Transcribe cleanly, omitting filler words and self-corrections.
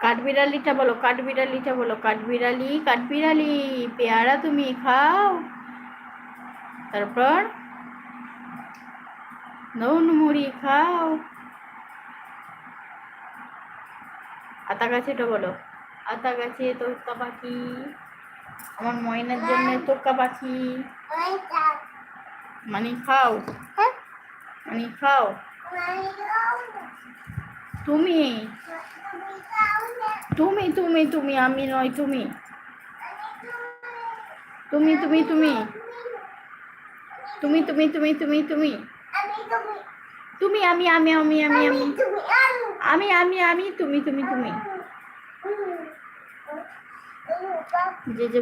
কাঠবিড়ালিটা বলো, কাঠবিড়ালিটা বলো, কাঠবিড়ালি কাঠবিড়ালি পেয়ারা তুমি খাও। তারপর নুন মুড়ি খাও। আতা গাছেটা বলো, আতা গাছে তোতা পাখি, আমার ময়নার জন্য তোতা পাখি। মানে খাও, মানে খাও। তুমি তুমি তুমি তুমি আমি নয়, তুমি তুমি তুমি তুমি তুমি তুমি তুমি তুমি তুমি তুমি আমি তুমি তুমি তুমি যে যে